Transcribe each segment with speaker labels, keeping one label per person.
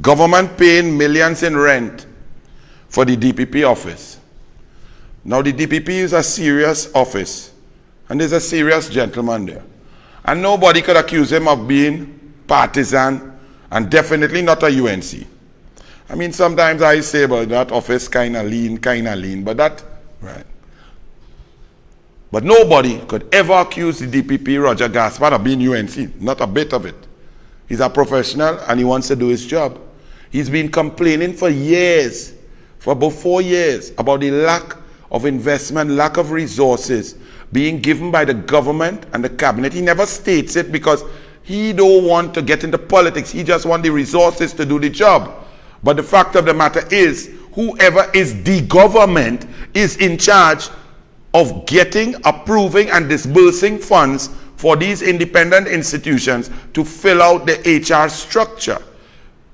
Speaker 1: Government paying millions in rent for the DPP office. Now the DPP is a serious office, and there's a serious gentleman there. And nobody could accuse him of being partisan, and definitely not a UNC. I mean, sometimes I say, well, that office kind of lean, but that, right. But nobody could ever accuse the DPP, Roger Gaspard, of being UNC. Not a bit of it. He's a professional and he wants to do his job. He's been complaining for years, for about 4 years, about the lack of investment, lack of resources being given by the government and the cabinet. He never states it because he don't want to get into politics. He just wants the resources to do the job. But the fact of the matter is, whoever is the government is in charge of getting, approving, and disbursing funds for these independent institutions to fill out the HR structure.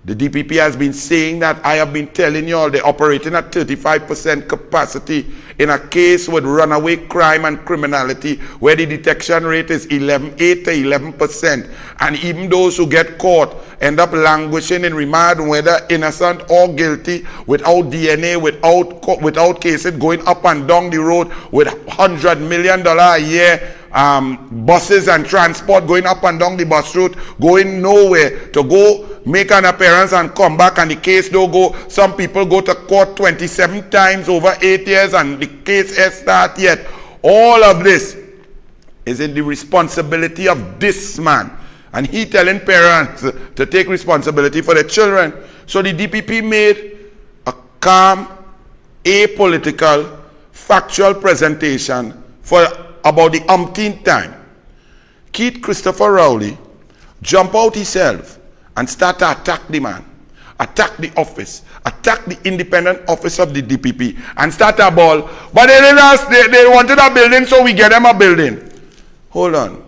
Speaker 1: The DPP has been saying that. I have been telling you all they're operating at 35% capacity in a case with runaway crime and criminality where the detection rate is 8 to 11%. And even those who get caught end up languishing in remand, whether innocent or guilty, without DNA, without cases, going up and down the road with $100 million a year. Buses and transport going up and down the bus route, going nowhere, to go make an appearance and come back, and the case don't go. Some people go to court 27 times over 8 years and the case has started yet. All of this is in the responsibility of this man, and he telling parents to take responsibility for their children. So the DPP made a calm, apolitical, factual presentation for about the umpteenth time. Keith Christopher Rowley jump out himself and start to attack the man, attack the office, attack the independent office of the DPP, and start a ball. But they didn't ask, they wanted a building, so we get them a building. Hold on.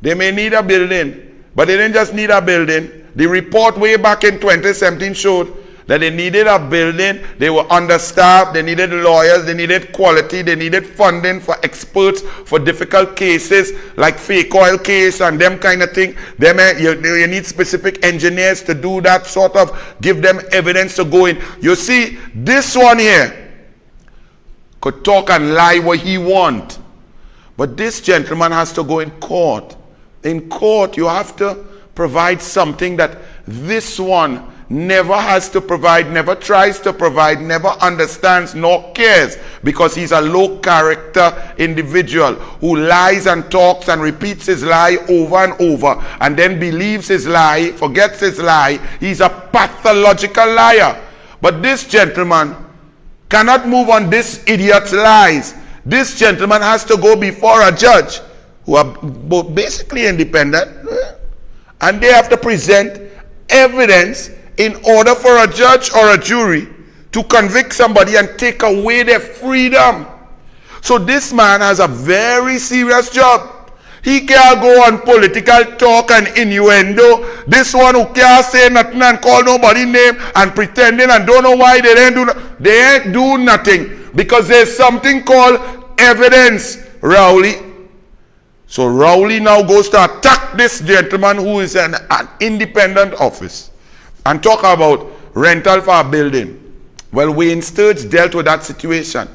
Speaker 1: They may need a building, but they didn't just need a building. The report way back in 2017 showed that they needed a building, they were understaffed, they needed lawyers, they needed quality, they needed funding for experts for difficult cases like fake oil case and them kind of thing. You need specific engineers to do that, sort of give them evidence to go in. You see, this one here could talk and lie what he want, but this gentleman has to go in court. In court, you have to provide something that this one never has to provide, never tries to provide, never understands nor cares, because he's a low character individual who lies and talks and repeats his lie over and over and then believes his lie, forgets his lie. He's a pathological liar. But this gentleman cannot move on this idiot's lies. This gentleman has to go before a judge who are both basically independent, and they have to present evidence in order for a judge or a jury to convict somebody and take away their freedom. So this man has a very serious job. He can't go on political talk and innuendo. This one who can't say nothing and call nobody name and pretending and don't know why they ain't do nothing, because there's something called evidence, Rowley. So Rowley now goes to attack this gentleman who is an independent office and talk about rental for a building. Well, Wayne Sturge dealt with that situation.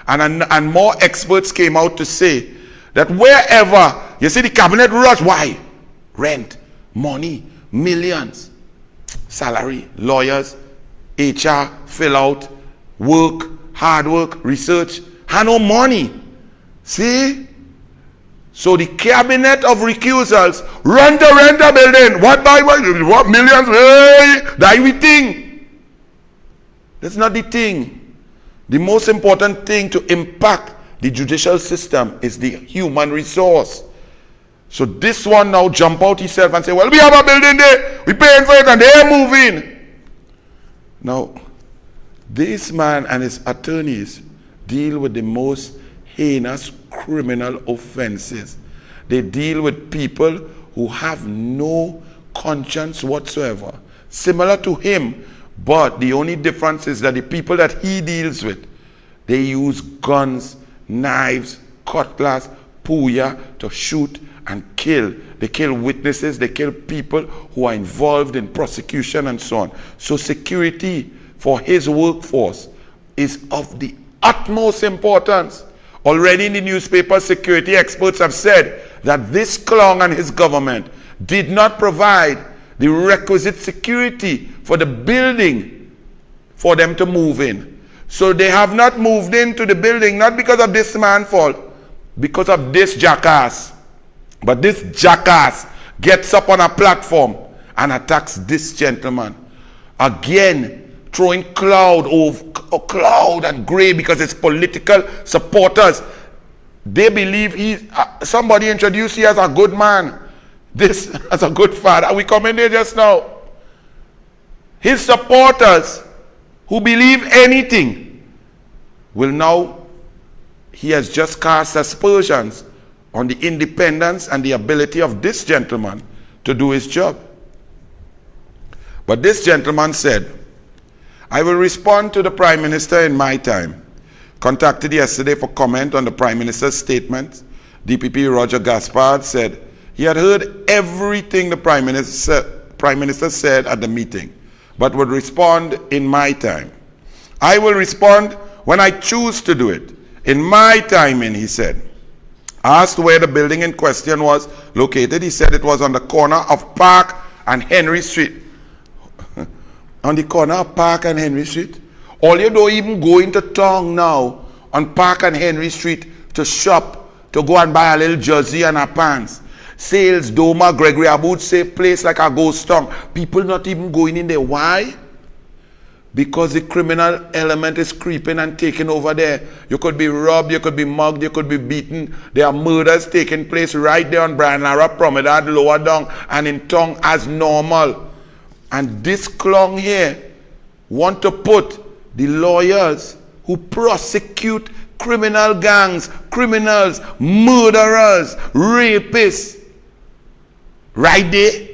Speaker 1: And more experts came out to say that wherever, you see the cabinet rush, why? Rent, money, millions, salary, lawyers, HR, fill out, work, hard work, research, had no money. See? So the cabinet of recusals run to rent a building. What millions? Hey, that we think. That's not the thing. The most important thing to impact the judicial system is the human resource. So this one now jump out himself and say, well, we have a building there, we paying for it, and they're moving. Now, this man and his attorneys deal with the most heinous criminal offenses. They deal with people who have no conscience whatsoever, similar to him, but the only difference is that the people that he deals with, they use guns, knives, cutlass, puya to shoot and kill. They kill witnesses, they kill people who are involved in prosecution and so on. So security for his workforce is of the utmost importance. Already in the newspaper, security experts have said that this clown and his government did not provide the requisite security for the building for them to move in. So they have not moved into the building, not because of this man's fault, because of this jackass. But this jackass gets up on a platform and attacks this gentleman. Again, throwing cloud and gray because it's political supporters. They believe somebody introduced he as a good man. This as a good father. We come in there just now. His supporters who believe anything will now, he has just cast aspersions on the independence and the ability of this gentleman to do his job. But this gentleman said, I will respond to the Prime Minister in my time. Contacted yesterday for comment on the Prime Minister's statement, DPP Roger Gaspard said he had heard everything the Prime Minister said at the meeting, but would respond in my time. I will respond when I choose to do it. In my timing, he said. Asked where the building in question was located, he said it was on the corner of Park and Henry Street. On the corner of Park and Henry Street. All you don't even go into town now on Park and Henry Street to shop, to go and buy a little jersey and a pants. Sales, Doma, Gregory Aboud say place like a ghost town. People not even going in there. Why? Because the criminal element is creeping and taking over there. You could be robbed, you could be mugged, you could be beaten. There are murders taking place right there on Brian Lara Promenade, lower down, and in town as normal. And this clown here want to put the lawyers who prosecute criminal gangs, criminals, murderers, rapists, right there,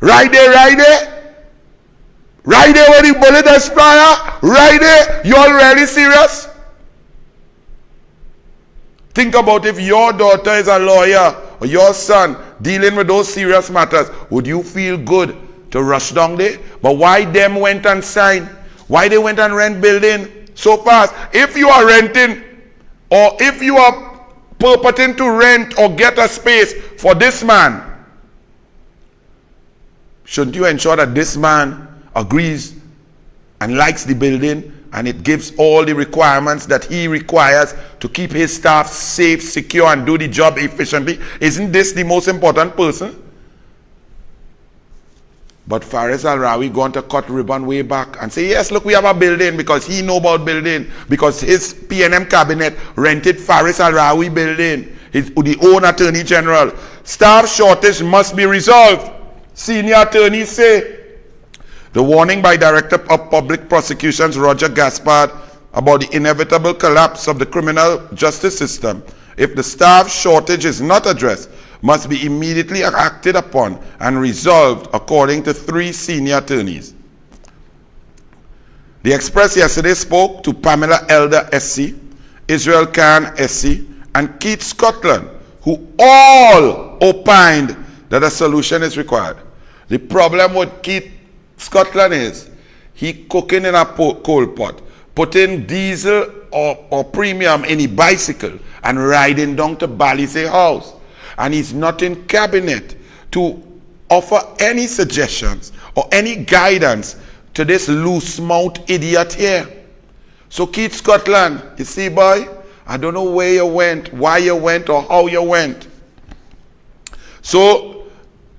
Speaker 1: right there, right there, right there where the bullet is fire, right there. You already serious? Think about if your daughter is a lawyer or your son dealing with those serious matters. Would you feel good to rush down there? But why them went and signed? Why they went and rent building so fast? If you are renting or if you are purporting to rent or get a space for this man, shouldn't you ensure that this man agrees and likes the building and it gives all the requirements that he requires to keep his staff safe, secure, and do the job efficiently? Isn't this the most important person? But Faris Al-Rawi going to cut ribbon way back and say, yes, look, we have a building because he know about building, because his PNM cabinet rented Faris Al-Rawi building, the own Attorney General. Staff shortage must be resolved. Senior attorneys say. The warning by Director of Public Prosecutions Roger Gaspard about the inevitable collapse of the criminal justice system if the staff shortage is not addressed must be immediately acted upon and resolved, according to 3 senior attorneys. The Express yesterday spoke to Pamela Elder SC, Israel Khan SC, and Keith Scotland, who all opined that a solution is required. The problem with Keith Scotland is he cooking in a coal pot, putting diesel or premium in a bicycle and riding down to Balisay House. And he's not in cabinet to offer any suggestions or any guidance to this loose mouth idiot here. So Keith Scotland, you see, boy, I don't know where you went, why you went, or how you went. So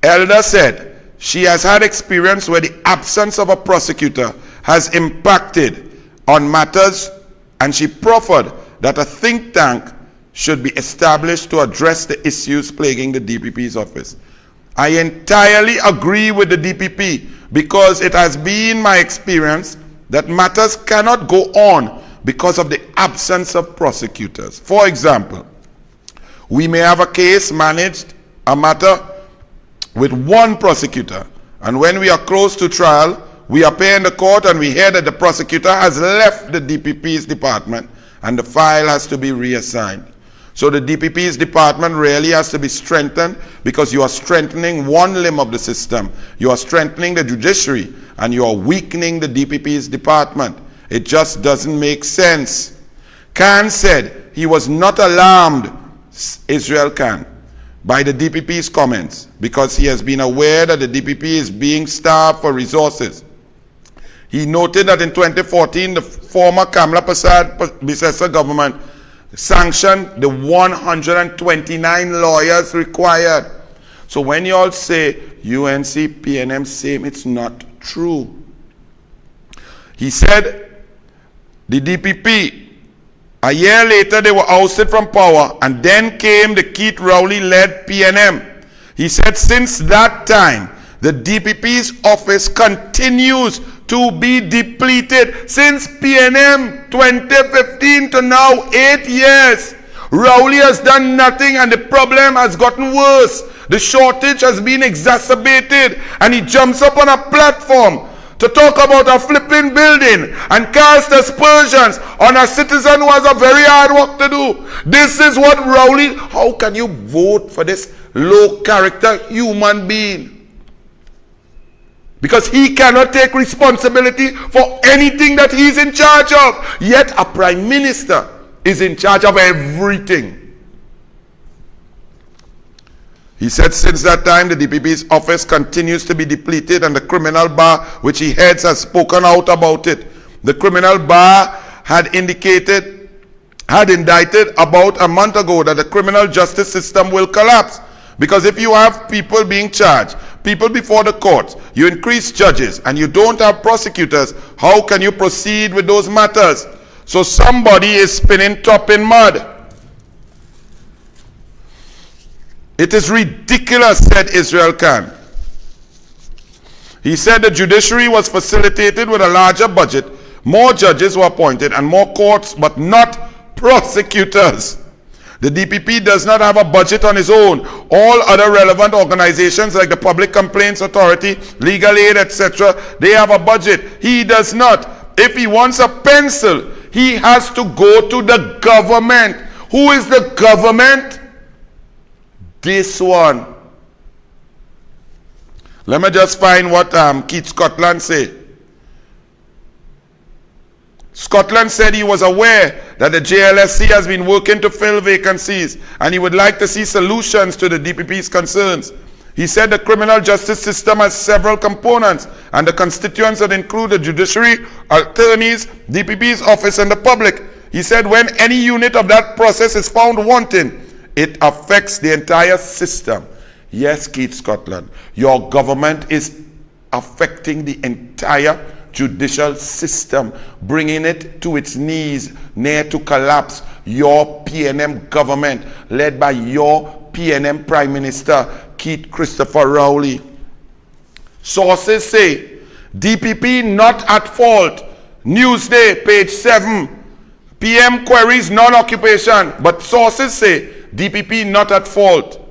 Speaker 1: Elder said she has had experience where the absence of a prosecutor has impacted on matters, and she proffered that a think tank should be established to address the issues plaguing the DPP's office. I entirely agree with the DPP because it has been my experience that matters cannot go on because of the absence of prosecutors. For example, we may have a case managed, a matter with one prosecutor, and when we are close to trial, we appear in the court and we hear that the prosecutor has left the DPP's department and the file has to be reassigned. So the DPP's department really has to be strengthened, because you are strengthening one limb of the system. You are strengthening the judiciary and you are weakening the DPP's department. It just doesn't make sense. Khan said he was not alarmed, Israel Khan, by the DPP's comments, because he has been aware that the DPP is being starved for resources. He noted that in 2014, the former Kamla Persad-Bissessar government sanctioned the 129 lawyers required. So when you all say UNC, PNM, same, it's not true. He said the DPP, a year later they were ousted from power, and then came the Keith Rowley-led PNM. He said since that time, the DPP's office continues to be depleted. Since PNM 2015 to now, 8 years. Rowley has done nothing and the problem has gotten worse. The shortage has been exacerbated, and he jumps up on a platform to talk about a flipping building and cast aspersions on a citizen who has a very hard work to do. This is what Rowley, how can you vote for this low character human being? Because he cannot take responsibility for anything that he's in charge of. Yet a prime minister is in charge of everything. He said since that time the DPP's office continues to be depleted, and the criminal bar which he heads has spoken out about it. The criminal bar had indicted, had indicted about a month ago that the criminal justice system will collapse. Because if you have people being charged, people before the courts, you increase judges, and you don't have prosecutors, how can you proceed with those matters? So somebody is spinning top in mud. It is ridiculous, said Israel Khan. He said the judiciary was facilitated with a larger budget, more judges were appointed, and more courts, but not prosecutors. The DPP does not have a budget on its own. All other relevant organizations like the Public Complaints Authority, Legal Aid, etc., they have a budget. He does not. If he wants a pencil, he has to go to the government. Who is the government? This one. Let me just find what Keith Scotland said. Scotland said he was aware that the JLSC has been working to fill vacancies, and he would like to see solutions to the DPP's concerns. He said the criminal justice system has several components, and the constituents that include the judiciary, attorneys, DPP's office, and the public. He said when any unit of that process is found wanting, it affects the entire system. Yes, Keith Scotland, your government is affecting the entire judicial system, bringing it to its knees, near to collapse. Your PNM government, led by your PNM Prime Minister, Keith Christopher Rowley. Sources say, DPP not at fault. Newsday, page 7. PM queries non-occupation, but sources say, DPP not at fault.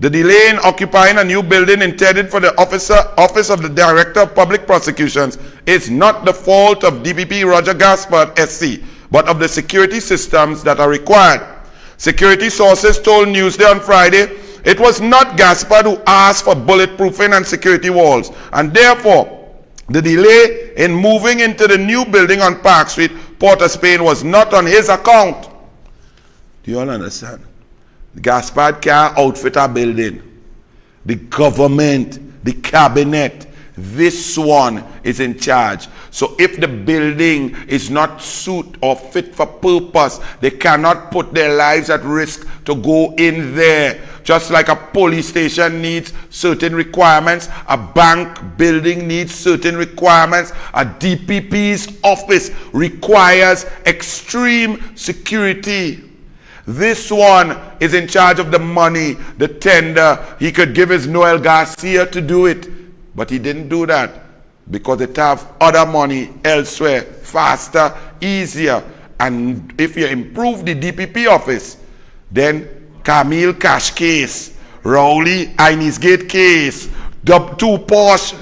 Speaker 1: The delay in occupying a new building intended for the Office of the Director of Public Prosecutions is not the fault of DPP Roger Gaspard SC, but of the security systems that are required. Security sources told Newsday on Friday it was not Gaspard who asked for bulletproofing and security walls, and therefore the delay in moving into the new building on Park Street, Port of Spain, was not on his account. Do you all understand? Gaspard can't outfit a building. The government, the cabinet, this one is in charge. So if the building is not suit or fit for purpose, they cannot put their lives at risk to go in there. Just like a police station needs certain requirements, a bank building needs certain requirements, a DPP's office requires extreme security. This one is in charge of the money, the tender. He could give his Noel Garcia to do it, but he didn't do that because it have other money elsewhere, faster, easier. And if you improve the DPP office, then Camille Cash case, Rowley Innisgate case, The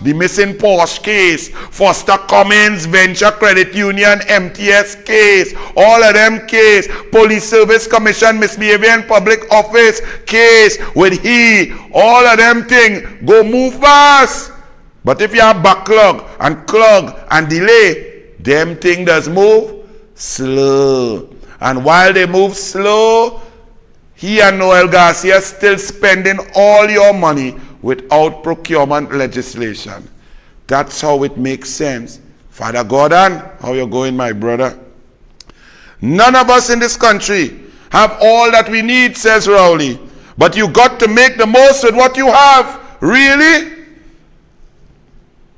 Speaker 1: the missing Porsche case, Foster Cummins, Venture Credit Union, MTS case, all of them case, Police Service Commission, Misbehavior in Public Office case with all of them thing, go move fast. But if you have backlog and clog and delay, them thing does move slow. And while they move slow, he and Noel Garcia still spending all your money without procurement legislation. That's how it makes sense. Father Gordon, how you going, my brother? None of us in this country have all that we need, says Rowley. But you got to make the most with what you have. Really?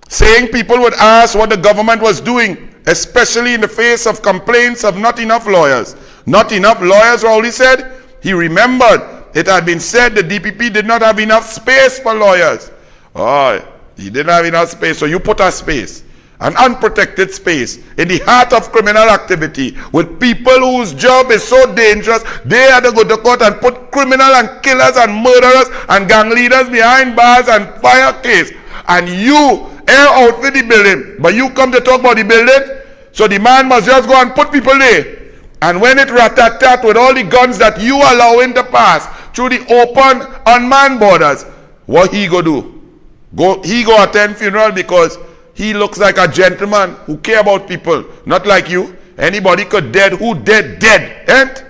Speaker 1: Saying people would ask what the government was doing, especially in the face of complaints of not enough lawyers. Not enough lawyers, Rowley said. He remembered it had been said the DPP did not have enough space for lawyers. Oh, he didn't have enough space, so you put a space, an unprotected space, in the heart of criminal activity with people whose job is so dangerous, they had to go to court and put criminal and killers and murderers and gang leaders behind bars and fire case. And you air out for the building, but you come to talk about the building, so the man must just go and put people there. And when it rat-tat-tat with all the guns that you allowing to pass through the open, unmanned borders, what he go do? He go attend funeral because he looks like a gentleman who care about people, not like you. Anybody could dead, who dead, dead, ain't?